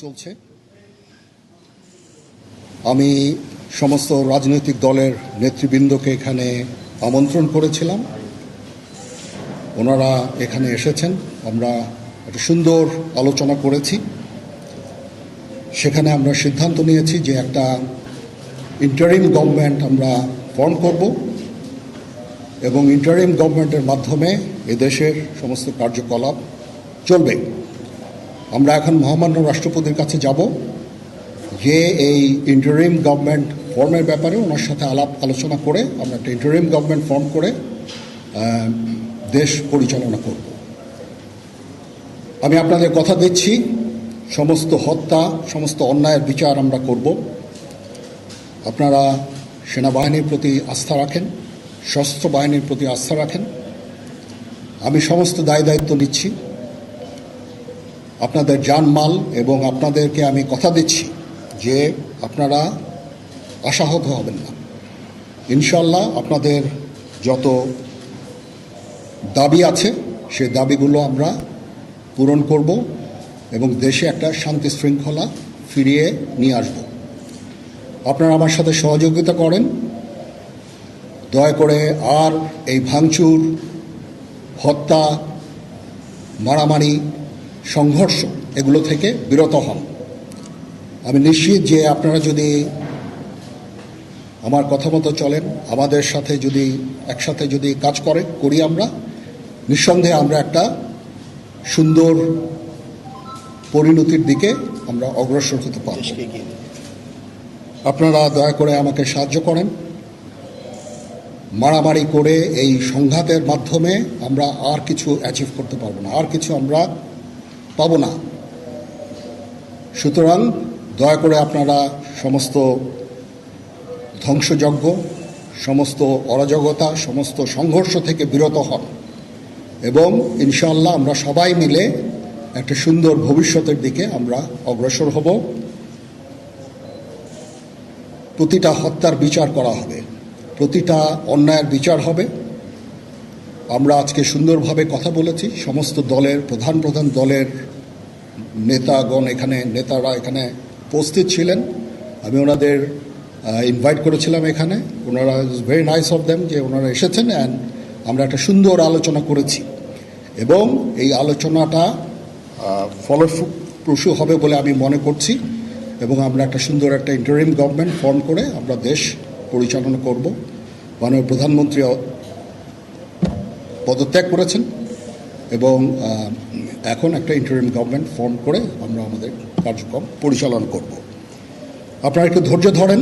চলছে। আমি সমস্ত রাজনৈতিক দলের নেতৃবৃন্দকে এখানে আমন্ত্রণ করেছিলাম, ওনারা এখানে এসেছেন। আমরা একটা সুন্দর আলোচনা করেছি। সেখানে আমরা সিদ্ধান্ত নিয়েছি যে একটা ইন্টারিম গভর্নমেন্ট আমরা ফর্ম করব এবং ইন্টারিম গভর্নমেন্টের মাধ্যমে এদেশের সমস্ত কার্যকলাপ চলবে। আমরা এখন মহামান্য রাষ্ট্রপতির কাছে যাব, যে এই ইন্টারিম গভর্নমেন্ট ফর্মের ব্যাপারে ওনার সাথে আলোচনা করে আমরা একটা ইন্টারিম গভর্নমেন্ট ফর্ম করে দেশ পরিচালনা করব। আমি আপনাদের কথা দিচ্ছি, সমস্ত হত্যা, সমস্ত অন্যায়ের বিচার আমরা করব। আপনারা সেনাবাহিনীর প্রতি আস্থা রাখেন, সশস্ত্র বাহিনীর প্রতি আস্থা রাখেন। আমি সমস্ত দায়িত্ব নিচ্ছি। আপনাদের জানমাল এবং আপনাদেরকে আমি কথা দিচ্ছি যে আপনারা আশাহত হবেন না। ইনশাল্লাহ আপনাদের যত দাবি আছে সেই দাবিগুলো আমরা পূরণ করব এবং দেশে একটা শান্তি শৃঙ্খলা ফিরিয়ে নিয়ে আসব। আপনারা আমার সাথে সহযোগিতা করেন। দয়া করে আর এই ভাঙচুর, হত্যা, মারামারি, সংঘর্ষ এগুলো থেকে বিরত হন। আমি নিশ্চিত যে আপনারা যদি আমার কথা মতো চলেন, আমাদের সাথে যদি একসাথে যদি কাজ করি আমরা, নিঃসন্দেহে আমরা একটা সুন্দর পরিণতির দিকে আমরা অগ্রসর হতে পারব। আপনারা দয়া করে আমাকে সাহায্য করেন। মারামারি করে এই সংঘাতের মাধ্যমে আমরা আর কিছু অ্যাচিভ করতে পারবো না, আর কিছু আমরা পাবো না। সুতরাং দয়া করে আপনারা সমস্ত ধ্বংসযজ্ঞ, সমস্ত অরাজকতা, সমস্ত সংঘর্ষ থেকে বিরত হন এবং ইনশাআল্লাহ আমরা সবাই মিলে একটা সুন্দর ভবিষ্যতের দিকে আমরা অগ্রসর হব। প্রতিটা হত্যার বিচার করা হবে, প্রতিটা অন্যায়ের বিচার হবে। আমরা আজকে সুন্দরভাবে কথা বলেছি। সমস্ত দলের প্রধান দলের নেতারা এখানে উপস্থিত ছিলেন। আমি ওনাদের ইনভাইট করেছিলাম এখানে। ওনারা ভেরি নাইস অফ দেম যে ওনারা এসেছেন অ্যান্ড আমরা একটা সুন্দর আলোচনা করেছি এবং এই আলোচনাটা ফলপ্রসূ হবে বলে আমি মনে করছি এবং আমরা একটা সুন্দর একটা ইন্টারিম গভর্নমেন্ট ফর্ম করে আমরা দেশ পরিচালনা করব। মাননীয় প্রধানমন্ত্রী পদত্যাগ করেছেন এবং এখন একটা ইন্টারিম গভর্নমেন্ট ফর্ম করে আমরা আমাদের কার্যক্রম পরিচালনা করব। আপনারা একটু ধৈর্য ধরেন।